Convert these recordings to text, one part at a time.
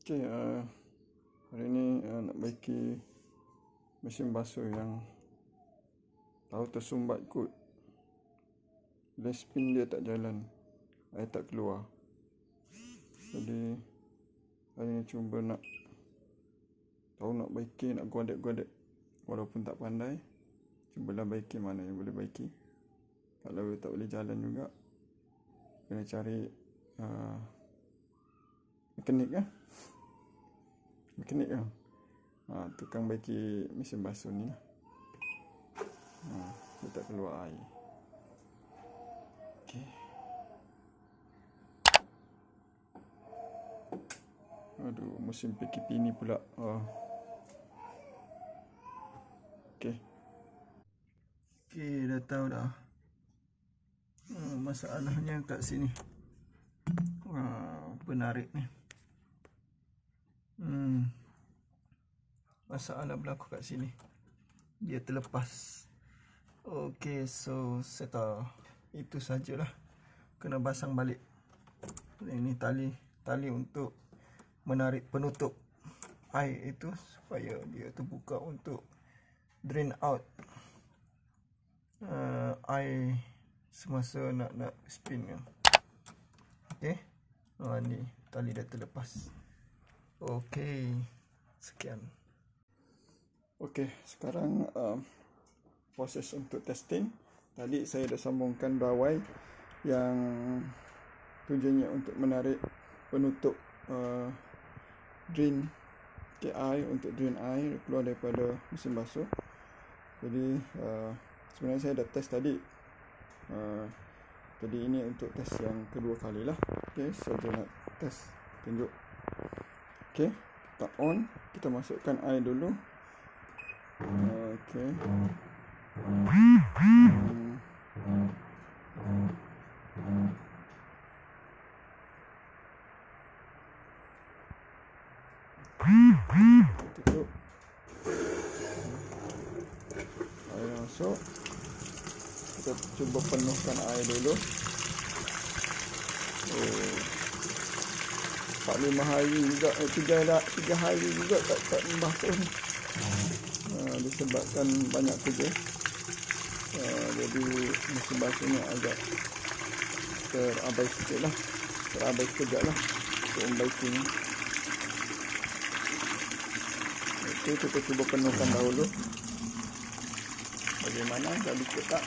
Okey, hari ni nak baiki mesin basuh yang tahu tersumbat kot. Bila spin dia tak jalan, air tak keluar. Jadi hari ni cuba nak baiki, nak godek-godek. Walaupun tak pandai, cubalah baiki mana yang boleh baiki. Kalau tak boleh jalan juga, kena cari mekanik lah. Tukang baiki mesin basuh ni lah. Dia tak keluar air. Okey. Aduh, musim PKP ni pula. Okey, dah tahu dah. Masalahnya kat sini. Penarik ni. Masalah berlaku kat sini. Dia terlepas. Okey, so settle. Itu sajalah. Kena pasang balik. Ini tali untuk menarik penutup air itu supaya dia terbuka untuk drain out air semasa nak spin kan. Okey. Ni tali dah terlepas. Okey. Sekian. Okey, sekarang proses untuk testing. Tadi saya dah sambungkan dawai yang tujuannya untuk menarik penutup drain air, untuk drain air keluar daripada mesin basuh. Jadi sebenarnya saya dah test tadi. Jadi ini untuk test yang kedua kalilah. Okey, saya nak test, tunjuk. Okey, kita on, kita masukkan air dulu. Okey. Tutup. Air masuk. Kita cuba penuhkan air dulu. 4-5 hari juga, 3 hari juga tak membasuh ni. Disebabkan banyak kerja. Jadi mesin basuh ni agak terabai sikit lah. Terabai sekejap lah untuk membaiki ni. Okey, kita cuba penuhkan dahulu. Bagaimana, jadi ke tak?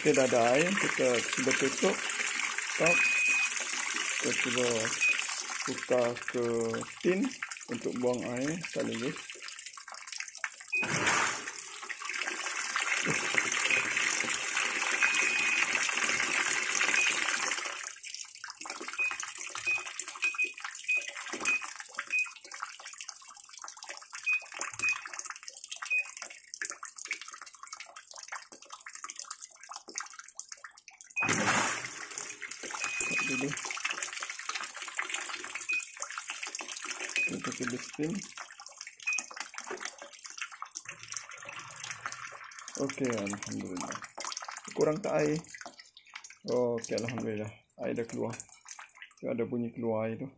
Okey, dah ada air, kita cuba tutup. Stop. Kita cuba buka ke tin untuk buang air sekaligus. Dulu kita cuba spin. Okey, alhamdulillah. Kurang tak air? Okey, alhamdulillah. Air dah keluar. Ada bunyi keluar air tu.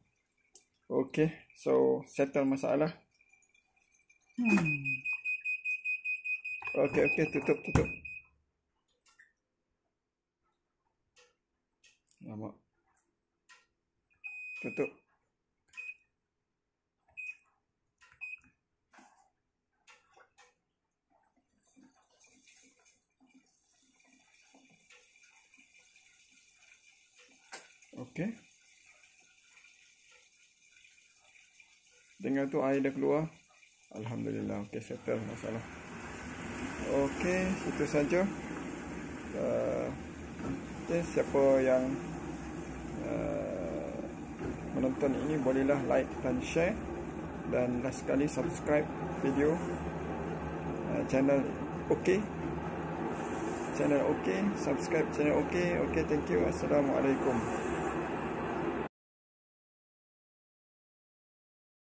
Okey, so settle masalah. Okey, tutup. Lama. Tutup. Okey. Setengah tu air dah keluar. Alhamdulillah. Okey, settle masalah. Okey, itu saja. Okay, siapa yang menonton ini bolehlah like dan share, dan last sekali subscribe video channel channel subscribe channel. Okay, thank you. Assalamualaikum.